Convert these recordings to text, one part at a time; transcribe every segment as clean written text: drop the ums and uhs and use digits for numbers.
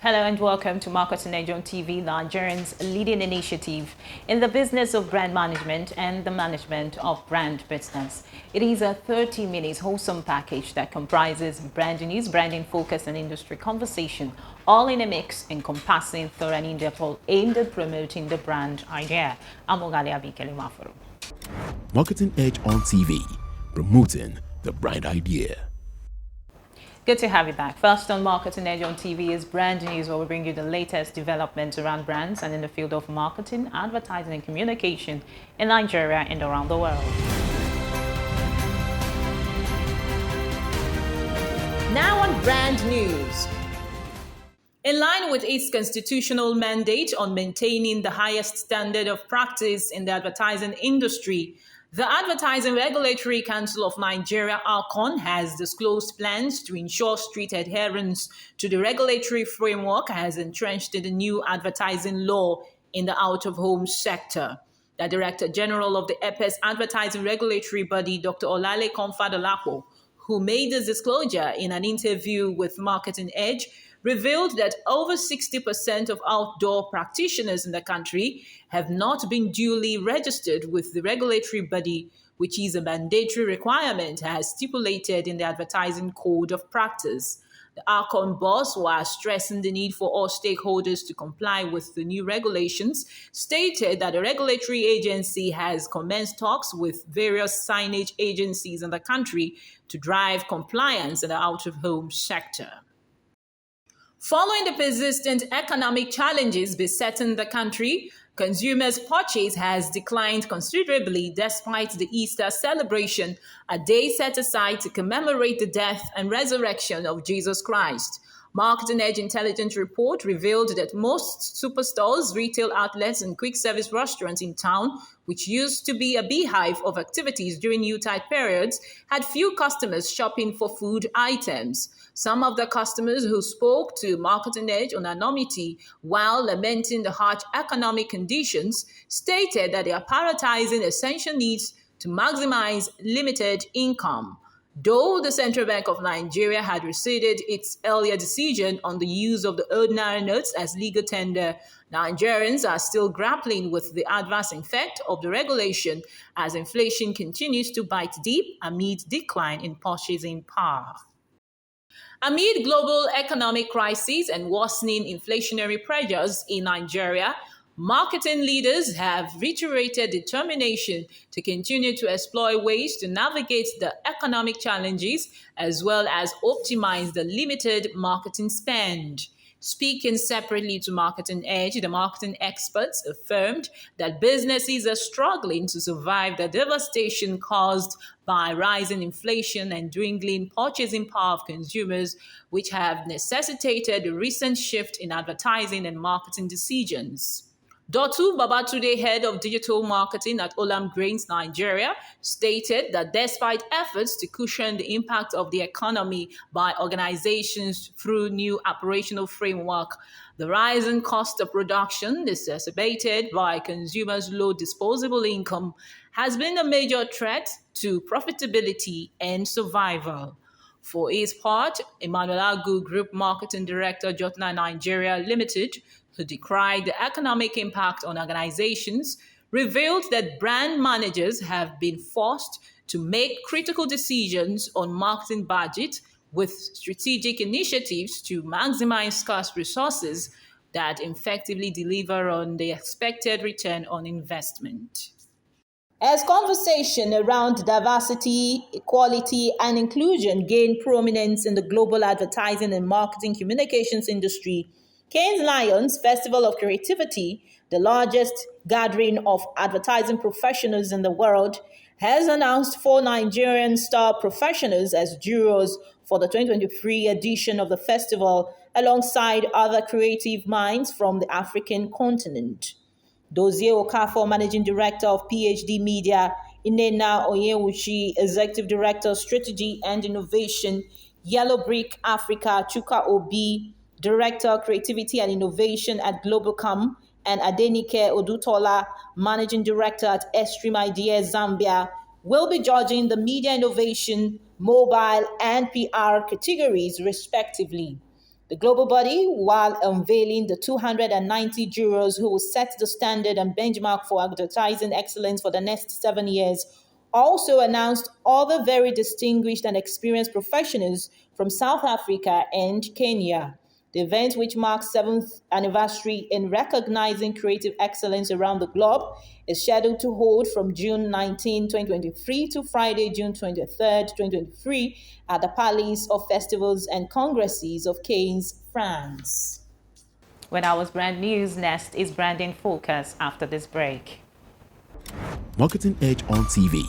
Hello and welcome to Marketing Edge on TV, Nigerians' leading initiative in the business of brand management and the management of brand business. It is a 30-minute wholesome package that comprises brand news, branding focus, and industry conversation, all in a mix encompassing thorough and in-depth aimed at promoting the brand idea. I'm Ogali Abikele Mafuru. Marketing Edge on TV, promoting the brand idea. Good to have you back. First on Marketing Edge on TV is Brand News, where we bring you the latest developments around brands and in the field of marketing, advertising, and communication in Nigeria and around the world. Now on Brand News. In line with its constitutional mandate on maintaining the highest standard of practice in the advertising industry, the Advertising Regulatory Council of Nigeria, ARCON, has disclosed plans to ensure strict adherence to the regulatory framework as entrenched in the new advertising law in the out-of-home sector. The Director General of the EPES Advertising Regulatory Body, Dr. Olalekan Fadolapo, who made this disclosure in an interview with Marketing Edge, revealed that over 60% of outdoor practitioners in the country have not been duly registered with the regulatory body, which is a mandatory requirement as stipulated in the Advertising Code of Practice. The ARCON boss, while stressing the need for all stakeholders to comply with the new regulations, stated that the regulatory agency has commenced talks with various signage agencies in the country to drive compliance in the out-of-home sector. Following the persistent economic challenges besetting the country, consumers' purchase has declined considerably despite the Easter celebration, a day set aside to commemorate the death and resurrection of Jesus Christ. Marketing Edge Intelligence Report revealed that most superstores, retail outlets, and quick service restaurants in town, which used to be a beehive of activities during Yuletide periods, had few customers shopping for food items. Some of the customers who spoke to Marketing Edge on anonymity while lamenting the harsh economic conditions stated that they are prioritizing essential needs to maximize limited income. Though the Central Bank of Nigeria had rescinded its earlier decision on the use of the old naira notes as legal tender, Nigerians are still grappling with the adverse effect of the regulation as inflation continues to bite deep amid decline in purchasing power. Amid global economic crises and worsening inflationary pressures in Nigeria, marketing leaders have reiterated determination to continue to explore ways to navigate the economic challenges as well as optimize the limited marketing spend. Speaking separately to Marketing Edge, the marketing experts affirmed that businesses are struggling to survive the devastation caused by rising inflation and dwindling purchasing power of consumers, which have necessitated a recent shift in advertising and marketing decisions. Dotu Babatunde, head of digital marketing at Olam Grains Nigeria, stated that despite efforts to cushion the impact of the economy by organizations through new operational framework, the rising cost of production, exacerbated by consumers' low disposable income, has been a major threat to profitability and survival. For his part, Emmanuel Agu, Group Marketing Director, Jotna Nigeria Limited, who decried the economic impact on organizations, revealed that brand managers have been forced to make critical decisions on marketing budget with strategic initiatives to maximize scarce resources that effectively deliver on the expected return on investment. As conversation around diversity, equality, and inclusion gain prominence in the global advertising and marketing communications industry, Cannes Lions Festival of Creativity, the largest gathering of advertising professionals in the world, has announced 4 Nigerian star professionals as jurors for the 2023 edition of the festival, alongside other creative minds from the African continent. Dozie Okafor, Managing Director of PhD Media, Inena Onyewuchi, Executive Director, Strategy and Innovation, Yellow Brick Africa, Chuka Obi, Director, Creativity and Innovation at Globalcom, and Adenike Odutola, Managing Director at Extreme Ideas Zambia, will be judging the media innovation, mobile, and PR categories, respectively. The global body, while unveiling the 290 jurors who will set the standard and benchmark for advertising excellence for the next 7 years, also announced other very distinguished and experienced professionals from South Africa and Kenya. The event, which marks 7th anniversary in recognizing creative excellence around the globe, is scheduled to hold from June 19, 2023 to Friday, June 23, 2023 at the Palace of Festivals and Congresses of Cannes, France. When I was brand news, next is branding focus after this break. Marketing Edge on TV,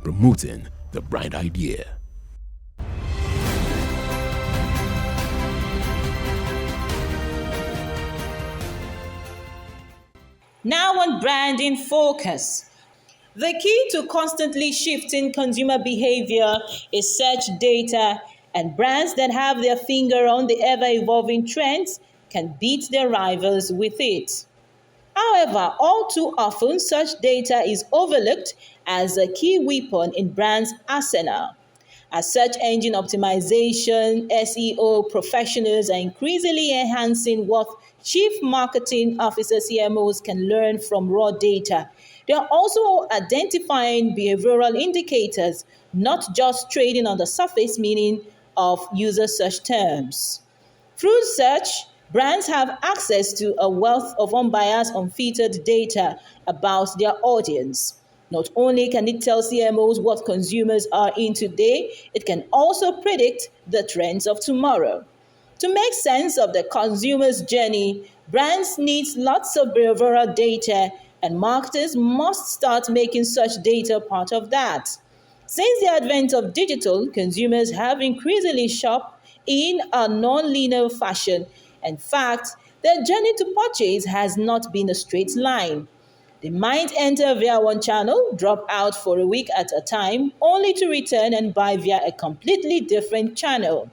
promoting the bright idea. Now on branding focus. The key to constantly shifting consumer behavior is search data, and brands that have their finger on the ever-evolving trends can beat their rivals with it. However, all too often, such data is overlooked as a key weapon in brands' arsenal. As search engine optimization, SEO professionals are increasingly enhancing what Chief Marketing Officer CMOs can learn from raw data. They are also identifying behavioral indicators, not just trading on the surface meaning of user search terms. Through search, brands have access to a wealth of unbiased, unfiltered data about their audience. Not only can it tell CMOs what consumers are in today, it can also predict the trends of tomorrow. To make sense of the consumer's journey, brands need lots of behavioral data, and marketers must start making such data part of that. Since the advent of digital, consumers have increasingly shopped in a non-linear fashion. In fact, their journey to purchase has not been a straight line. They might enter via one channel, drop out for a week at a time, only to return and buy via a completely different channel.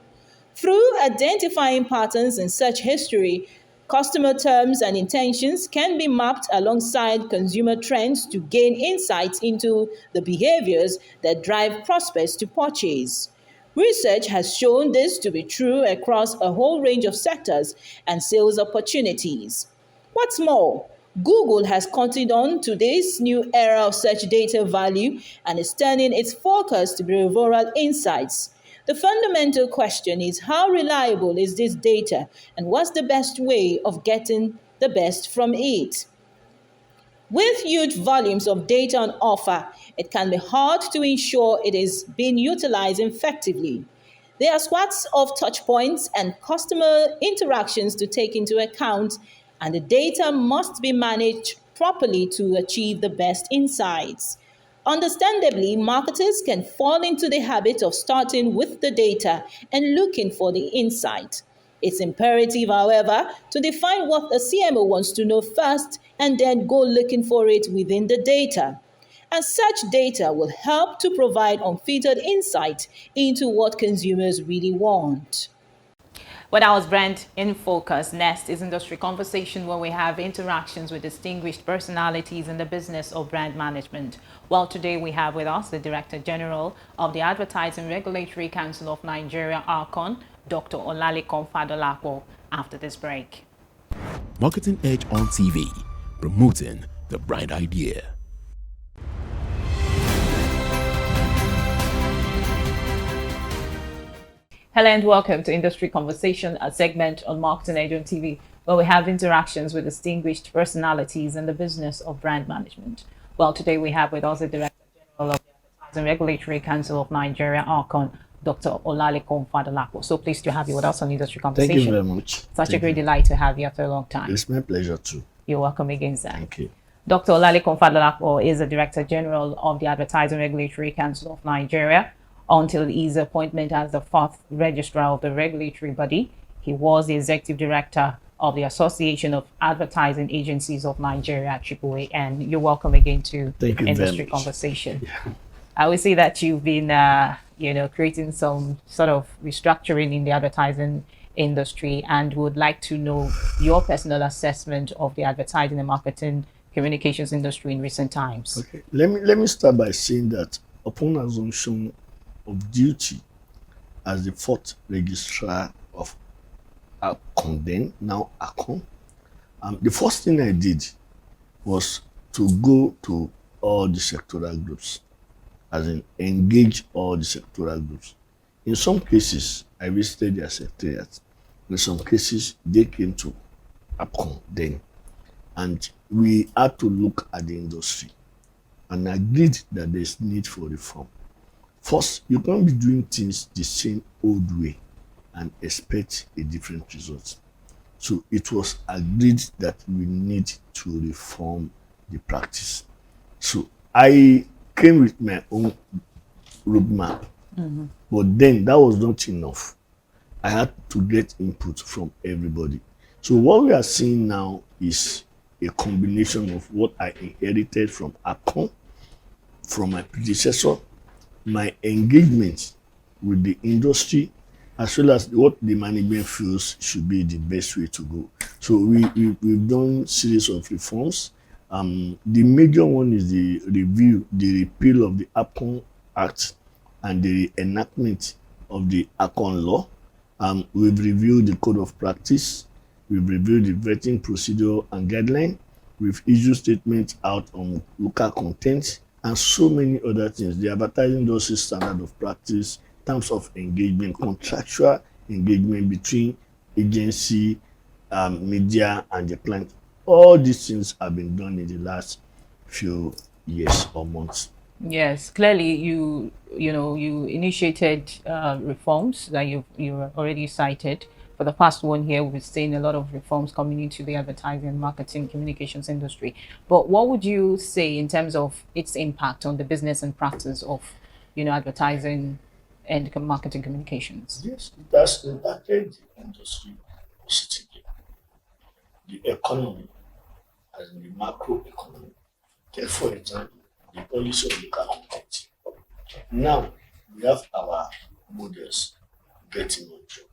Through identifying patterns in search history, customer terms and intentions can be mapped alongside consumer trends to gain insights into the behaviors that drive prospects to purchase. Research has shown this to be true across a whole range of sectors and sales opportunities. What's more, Google has continued on to this new era of search data value and is turning its focus to behavioral insights. The fundamental question is, how reliable is this data, and what's the best way of getting the best from it? With huge volumes of data on offer, it can be hard to ensure it is being utilized effectively. There are swaths of touchpoints and customer interactions to take into account, and the data must be managed properly to achieve the best insights. Understandably, marketers can fall into the habit of starting with the data and looking for the insight. It's imperative, however, to define what a CMO wants to know first and then go looking for it within the data. And such data will help to provide unfiltered insight into what consumers really want. When I was brand in focus, next is industry conversation, where we have interactions with distinguished personalities in the business of brand management. Well, today we have with us the Director General of the Advertising Regulatory Council of Nigeria, ARCON, Dr. Olalekan Fadolapo, after this break. Marketing Edge on TV, promoting the bright idea. Hello and welcome to Industry Conversation, a segment on Marketing Edge on TV, where we have interactions with distinguished personalities in the business of brand management. Well, today we have with us the Director General of the Advertising Regulatory Council of Nigeria, ARCON, Dr. Olalekan Fadolapo. So pleased to have you with us on Industry Conversation. Thank you very much. Such a great delight to have you after a long time. It's my pleasure too. You're welcome again, sir. Thank you. Dr. Olalekan Fadolapo is the Director General of the Advertising Regulatory Council of Nigeria. Until his appointment as the 4th Registrar of the regulatory body, he was the Executive Director of the Association of Advertising Agencies of Nigeria, AAA. And you're welcome again to Industry Conversation. Yeah. I would say that you've been, creating some sort of restructuring in the advertising industry, and would like to know your personal assessment of the advertising and marketing communications industry in recent times. Okay. Let me start by saying that upon assumption of duty as the 4th Registrar of Condemn, now Akon. The first thing I did was to go to all the sectoral groups, as in engage all the sectoral groups. In some cases, I visited their secretariat. In some cases, they came to APCON then, and we had to look at the industry and agreed that there's need for reform. First, you can't be doing things the same old way and expect a different result. So it was agreed that we need to reform the practice. So I came with my own roadmap, but then that was not enough. I had to get input from everybody. So what we are seeing now is a combination of what I inherited from APCON, from my predecessor, my engagement with the industry, as well as what the management feels should be the best way to go. So we've done series of reforms. The major one is the repeal of the APCON Act and the enactment of the ACON law. We've reviewed the code of practice. We've reviewed the vetting procedure and guideline. We've issued statements out on local content and so many other things. The advertising industry standard of practice, terms of engagement, contractual engagement between agency, media, and the client. All these things have been done in the last few years or months. Yes, clearly you initiated reforms that you already cited. For the past 1 year, we've seen a lot of reforms coming into the advertising, marketing, communications industry. But what would you say in terms of its impact on the business and practice of, advertising and marketing communications? Yes, it has impacted the industry positively. The economy, as in the macro economy. Take, for example, the policy of local content. Now, we have our models getting more job.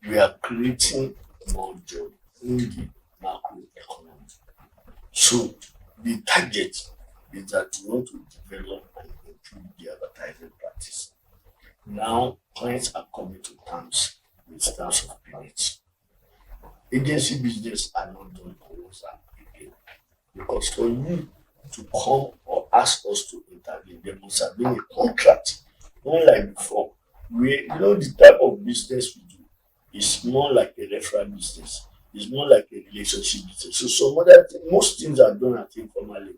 We are creating more job in the macro economy. So, the target is that we want to develop and improve the advertising practice. Now, clients are coming to terms with terms of payment. Agency business are not doing on WhatsApp again, because for you to come or ask us to intervene, there must have been a contract, not like before. The type of business we do is more like a referral business. It's more like a relationship business. So some other most things are done at informal level,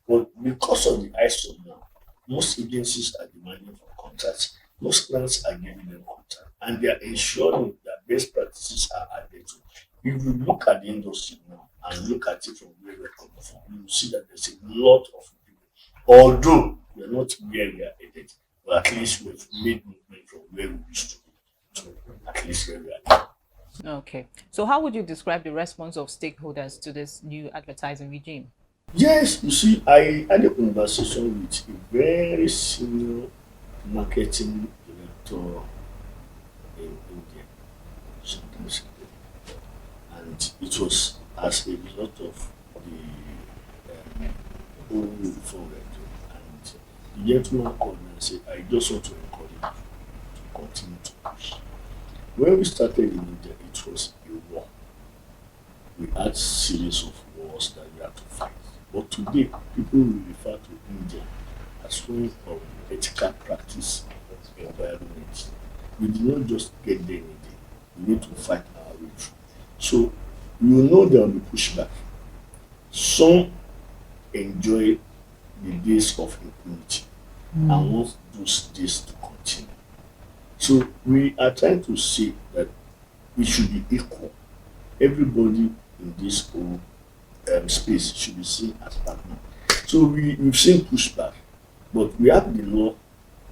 but because of the ISO now, most agencies are demanding for contracts. Most clients are giving them contract, and they are ensuring that best practices are added to. If you look at the industry now and look at it from where we're coming from, you will see that there's a lot of people. Although we're not where we are headed, but at least we've made movement from where we used to be to at least where we are now. Okay. So how would you describe the response of stakeholders to this new advertising regime? Yes, you see, I had a conversation with a very senior marketing director in India sometimes ago, and it was as a result of the whole reform we're doing. And the gentleman called me and said, I just want to encourage you to continue to push. When we started in India, it was a war. We had series of wars that we had to fight. But today, people will refer to India as one of the ethical practice environment. We did not just get there in a day. We need to fight our way through. So you know there will be pushback. Some enjoy the days of impunity and want those days to continue. So we are trying to say that we should be equal. Everybody in this whole space should be seen as partner. So we've seen pushback, but we have the law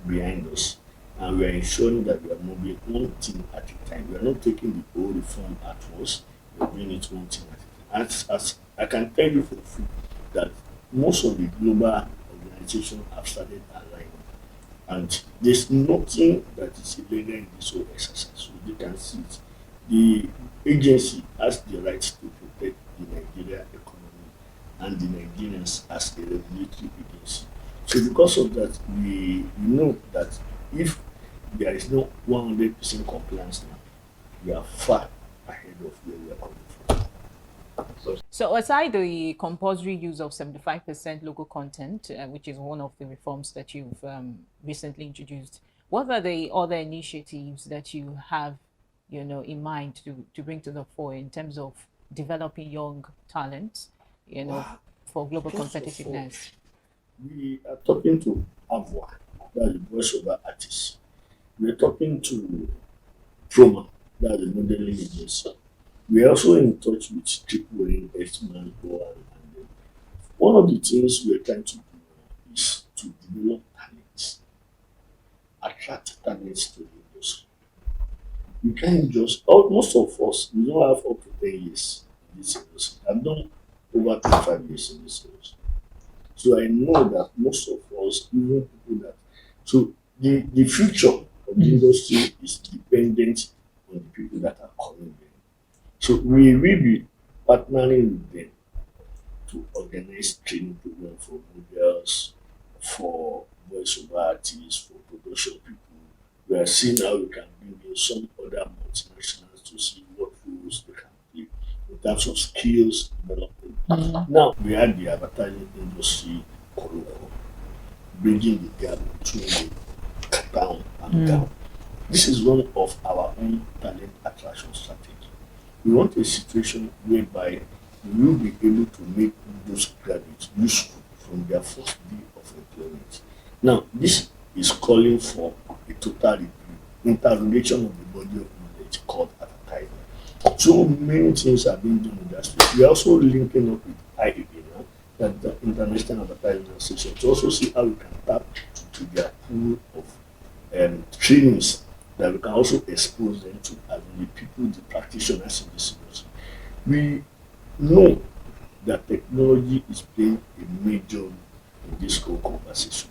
behind us, and we are ensuring that we are moving one thing at a time. We are not taking the whole reform at once. We are doing it one thing at a time. As I can tell you for free that most of the global organizations have started aligning, and there's nothing that is illegal in this whole exercise. So they can see it. The agency has the right to protect the Nigeria economy and the Nigerians as a regulatory agency. So because of that, we know that if there is no 100% compliance now, we are far of where we are coming from. So aside the compulsory use of 75% local content, which is one of the reforms that you've recently introduced, what are the other initiatives that you have, in mind to bring to the fore in terms of developing young talents, for global competitiveness? We are talking to AVOA, that's the voiceover artist. We're talking to Proma, that's the modeling agency. We are also in touch with AAA, X-Man, and one of the things we are trying to do is to develop talents, attract talents to the industry. You can't just, most of us, we don't have up to 10 years in this industry. I've done over 25 years in this industry. So I know that most of us, even people that, so the future of the industry is dependent on the people that are coming there. So we will be partnering with them to organize training programs for models, for voiceover artists, for production people. We are seeing how we can bring in some other multinationals to see what roles they can play in terms of skills development. Now we had the advertising industry bridging the gap between the town and town. This is one of our own talent attraction strategy. We want a situation whereby we will be able to make those graduates useful from their first day of employment. Now, this is calling for a total review, interrogation of the body of knowledge called advertising. So many things are being done in that space. We are also linking up with IAB now, that's the International Advertising Association, to also see how we can tap to their pool of trainings that we can also expose them to as the people, the practitioners in this industry. We know that technology is playing a major role in this whole conversation.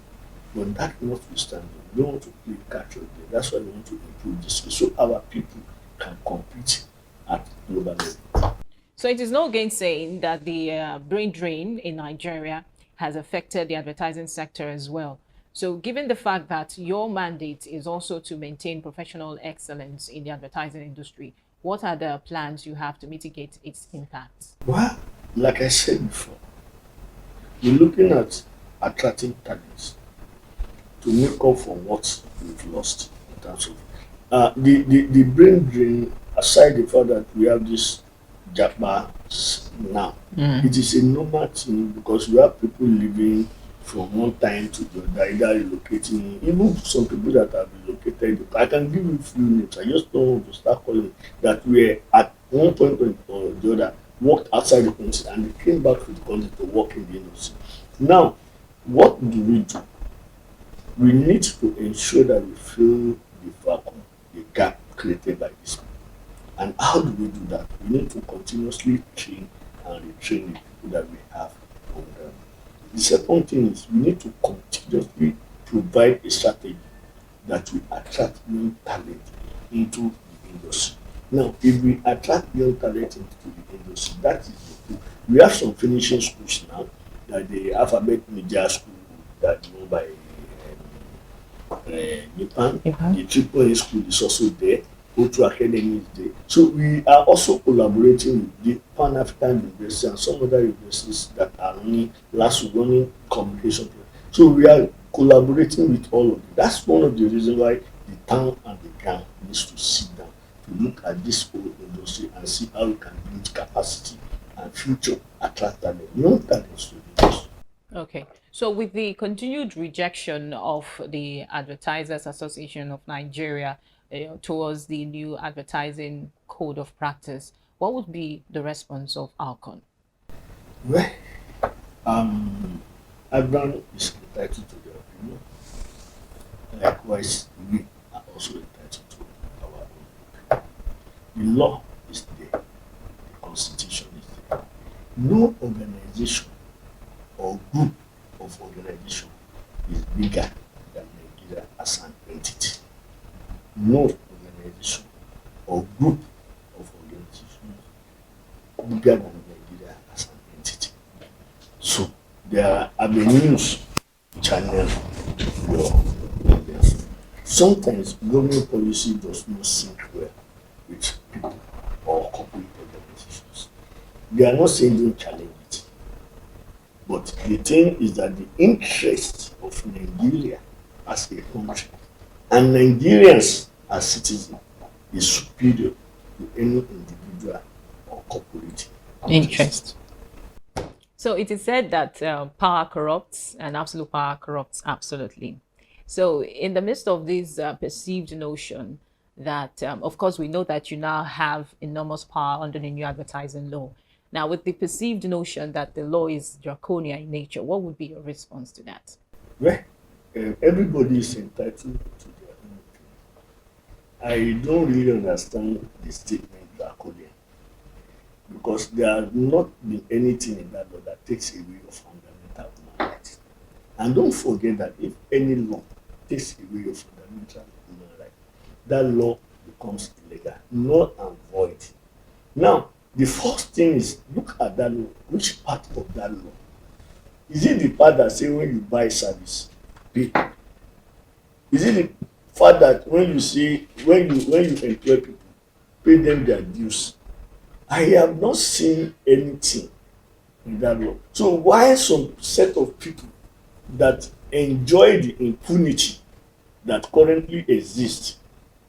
But that notwithstanding, we don't want to play catch up there. That's why we want to improve this so our people can compete at global level. So it is no gainsaying that the brain drain in Nigeria has affected the advertising sector as well. So given the fact that your mandate is also to maintain professional excellence in the advertising industry, what are the plans you have to mitigate its impacts? Well, like I said before, we're looking at attracting talents to make up for what we've lost in terms of the brain drain. Aside the fact that we have this Japa now, it is a normal thing because we have people living from one time to the other, either relocating, even some people that have relocated. I can give you a few names. I just don't want to start calling that we at one point or the other worked outside the country and they came back to the country to work in the industry. Now, what do? We need to ensure that we fill the vacuum, the gap created by this people. And how do we do that? We need to continuously train and retrain the people that we have on them. The second thing is we need to continuously provide a strategy that will attract young talent into the industry. Now, if we attract young talent into the industry, that is the key. We have some finishing schools now, like the Alphabet Media School that's run by Nipan. The AAA school is also there. O2 Academy is there. So we are also collaborating with the Pan-African University and some other universities that are running communication. So we are collaborating with all of them. That's one of the reasons why the town and the gang needs to sit down to look at this whole industry and see how we can build capacity and future attract talent, young talents to the industry. Okay. So with the continued rejection of the Advertisers Association of Nigeria towards the new advertising code of practice, what would be the response of ALCON? Well, everyone is entitled to their opinion. Likewise, we are also entitled to our own. The law is there, the constitution is there. No organization or group of organization is bigger than Nigeria as an entity. No organization or group of organizations bigger than Nigeria as an entity. So there are avenues, channels for them. Sometimes government policy does not sync well with people or corporate They are not saying don't challenge it. But the thing is that the interest of Nigeria as a country and Nigerians as citizens is superior to any individual or corporate Interest. So it is said that power corrupts and absolute power corrupts absolutely. So in the midst of this perceived notion that, of course, we know that you now have enormous power under the new advertising law. Now, with the perceived notion that the law is draconian in nature, what would be your response to that? Well, everybody is entitled to their own opinion. I don't really understand the statement draconian because there has not been anything in that law that takes away your fundamental human rights. And don't forget that if any law takes away your fundamental human rights, that law becomes illegal, null and void. Now, the first thing is look at that law. Which part of that law? Is it the part that says when you buy service, pay? Is it the part that when you say when you employ people, pay them their dues? I have not seen anything in that law. So why some set of people that enjoy the impunity that currently exists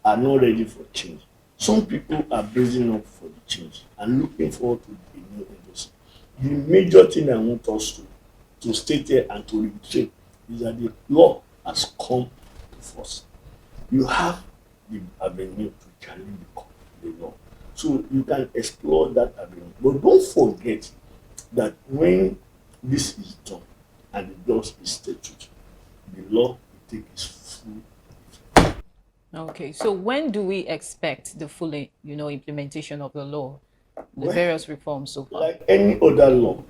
are not ready for change? Some people are bracing up for the change and looking forward to a new industry. The major thing I want us to state here and to reiterate is that the law has come to force. You have the avenue to challenge the law. So you can explore that avenue. But don't forget that when this is done and the law is statute, the law will take its full effect. Okay, so when do we expect the full, implementation of the law, the various reforms so far? Like any other law,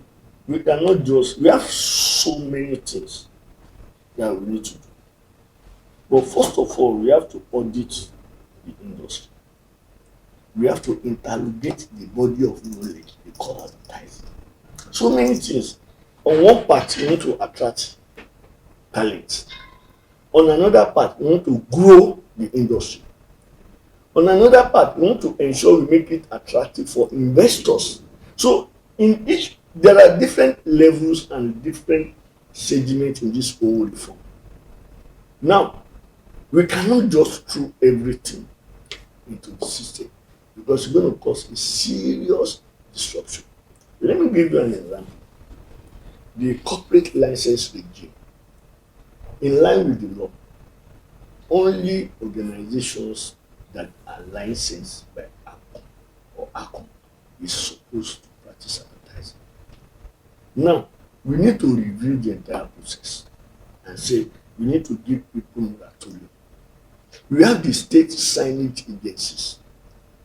we cannot just, we have so many things that we need to do. But first of all, we have to audit the industry. We have to interrogate the body of knowledge they call advertising. So many things. On one part, we need to attract talent. On another part, we want to grow the industry. On another part, we want to ensure we make it attractive for investors. So in each, there are different levels and different segments in this whole reform. Now, we cannot just throw everything into the system because it's going to cause a serious disruption. Let me give you an example. The corporate license regime, in line with the law, only organizations that are licensed by ACOM or ACOM is supposed to practice advertising. Now, we need to review the entire process and say we need to give people moratorium. We have the state signage agencies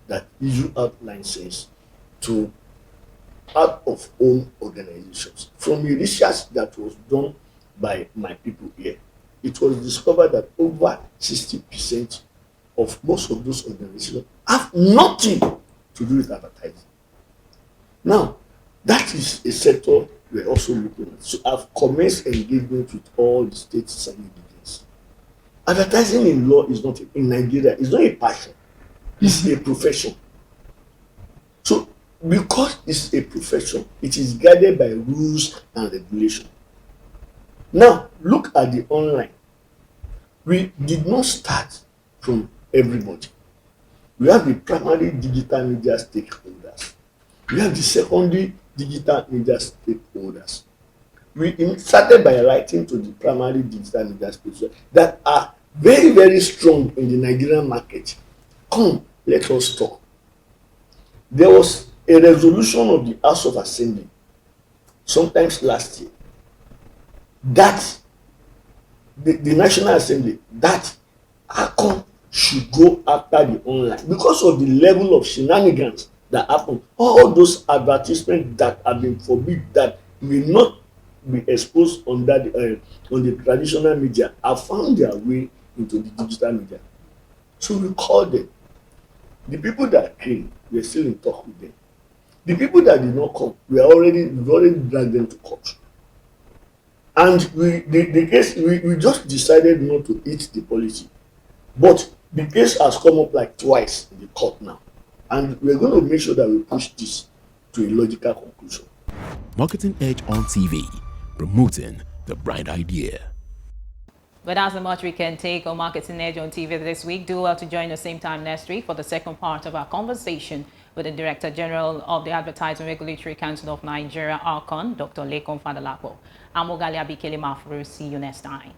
that issue out license to out-of-home organizations. From a research that was done by my people here, it was discovered that over 60% of most of those organizations have nothing to do with advertising. Now, that is a sector we're also looking at. So I've commenced engagement with all the state signage agencies. Advertising in law is not, in Nigeria, it's not a passion, it's a profession. So because it's a profession, it is guided by rules and regulation. Now, look at the online. We did not start from everybody. We have the primary digital media stakeholders. We have the secondary digital media stakeholders. We started by writing to the primary digital media stakeholders that are very, very strong in the Nigerian market. Come, let us talk. There was a resolution of the House of Assembly, sometimes last year, that the National Assembly, that ACOM should go after the online because of the level of shenanigans that happen. All those advertisements that have been forbidden, that will not be exposed on the traditional media, have found their way into the digital media. So we called them. The people that came, we're still in talk with them. The people that did not come, we've already dragged them to court. And the case, we just decided not to eat the policy. But the case has come up like twice in the court now. And we're going to make sure that we push this to a logical conclusion. Marketing Edge on TV, promoting the bright idea. But that's how much we can take on Marketing Edge on TV this week. Do well to join us same time next week for the second part of our conversation with the Director General of the Advertising Regulatory Council of Nigeria, ARCON, Dr. Lekon Fadolapo. I'm Ogali Abikele Mafuru. See you next time.